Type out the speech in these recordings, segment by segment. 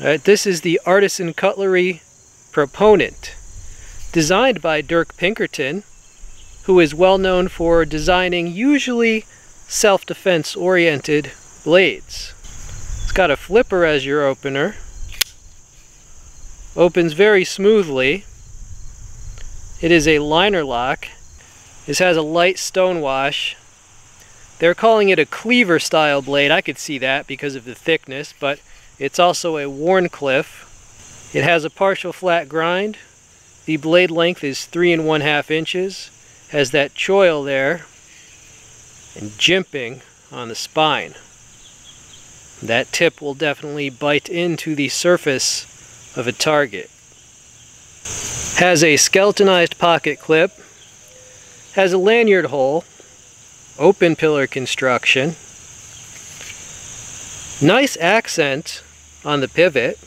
Alright, this is the Artisan Cutlery Proponent, designed by Dirk Pinkerton, who is well known for designing usually self-defense oriented blades. It's got a flipper as your opener, opens very smoothly. It is a liner lock. This has a light stone wash. They're calling it a cleaver style blade. I could see that because of the thickness, but it's also a Warncliffe. It has a partial flat grind. The blade length is 3 1/2 inches. Has that choil there and jimping on the spine. That tip will definitely bite into the surface of a target. Has a skeletonized pocket clip. Has a lanyard hole. Open pillar construction. Nice accent on the pivot.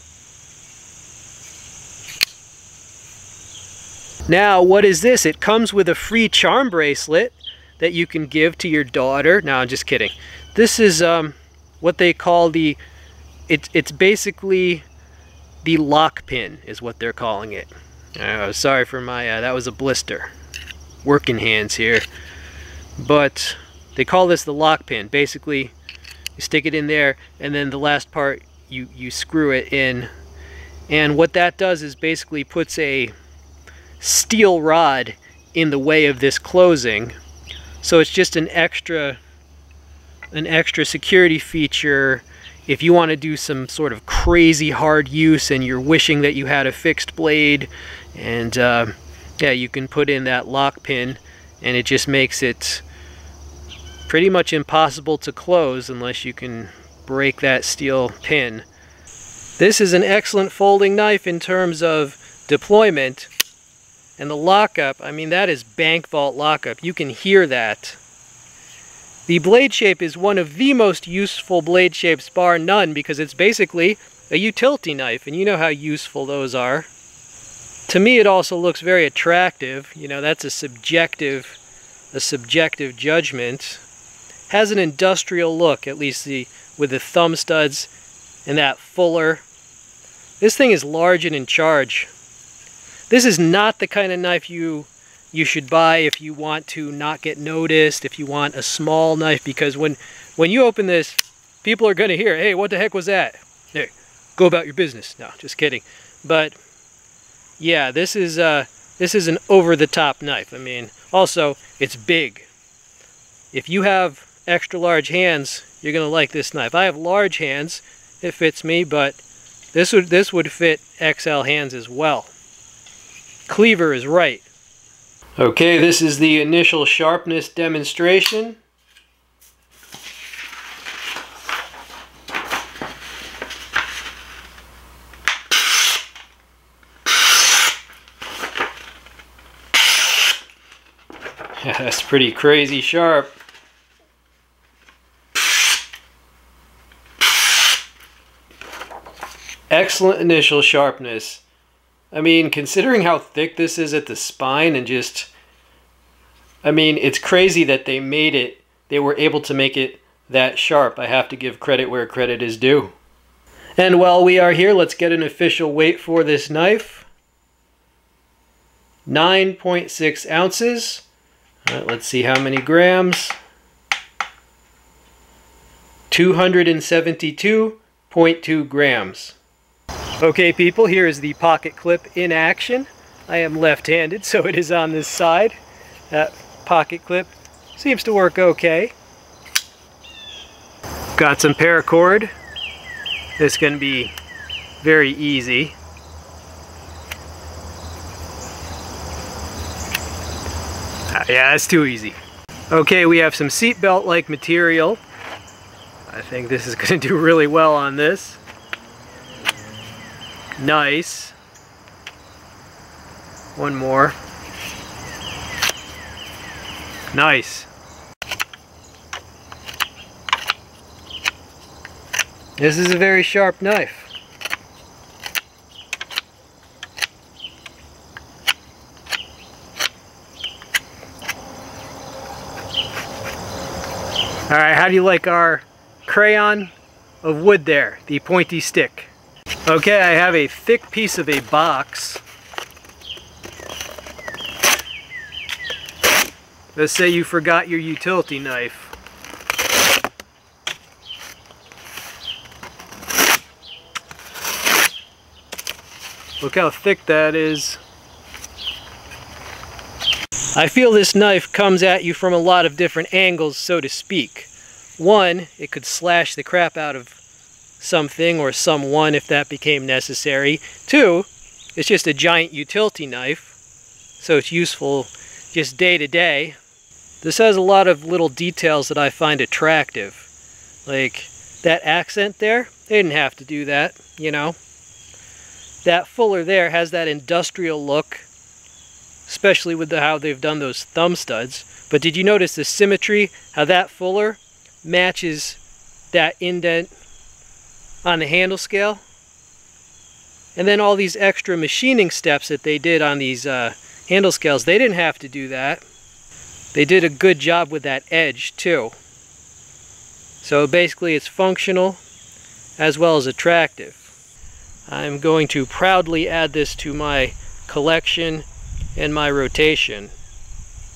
Now, what is this? It comes with a free charm bracelet that you can give to your daughter. No, I'm just kidding. This is what they call the, it's basically the lock pin is what they're calling it. Oh, sorry for my, that was a blister. Working hands here. But they call this the lock pin. Basically, you stick it in there, and then the last part, you screw it in. And what that does is basically puts a steel rod in the way of this closing. So it's just an extra security feature if you want to do some sort of crazy hard use and you're wishing that you had a fixed blade. And yeah, you can put in that lock pin, and it just makes it pretty much impossible to close unless you can break that steel pin. This is an excellent folding knife in terms of deployment. And the lockup, I mean, that is bank vault lockup. You can hear that. The blade shape is one of the most useful blade shapes bar none, because it's basically a utility knife, and you know how useful those are. To me, it also looks very attractive. You know, that's a subjective judgment. Has an industrial look, at least with the thumb studs and that fuller. This thing is large and in charge. This is not the kind of knife you should buy if you want to not get noticed, if you want a small knife, because when you open this, people are going to hear, hey, what the heck was that? Hey, go about your business. No, just kidding. But yeah, this is an over-the-top knife. I mean, also, it's big. If you have extra large hands, you're going to like this knife. I have large hands. It fits me, but this would fit XL hands as well. Cleaver is right. Okay, this is the initial sharpness demonstration. That's pretty crazy sharp. Excellent initial sharpness. I mean, considering how thick this is at the spine, and just, I mean, it's crazy that they were able to make it that sharp. I have to give credit where credit is due. And while we are here, let's get an official weight for this knife. 9.6 ounces. All right, let's see how many grams. 272.2 grams. Okay, people, here is the pocket clip in action. I am left-handed, so it is on this side. That pocket clip seems to work okay. Got some paracord. This is going to be very easy. Yeah, that's too easy. Okay, we have some seatbelt-like material. I think this is going to do really well on this. Nice. One more. Nice. This is a very sharp knife. Alright, how do you like our crayon of wood there, the pointy stick? Okay, I have a thick piece of a box. Let's say you forgot your utility knife. Look how thick that is. I feel this knife comes at you from a lot of different angles, so to speak. One, it could slash the crap out of something or someone if that became necessary. Two, it's just a giant utility knife, so it's useful just day to day. This has a lot of little details that I find attractive. Like that accent there, they didn't have to do that, you know. That fuller there has that industrial look, especially with how they've done those thumb studs. But did you notice the symmetry, how that fuller matches that indent on the handle scale? And then all these extra machining steps that they did on these handle scales, they didn't have to do that. They did a good job with that edge too. So basically it's functional as well as attractive. I'm going to proudly add this to my collection and my rotation.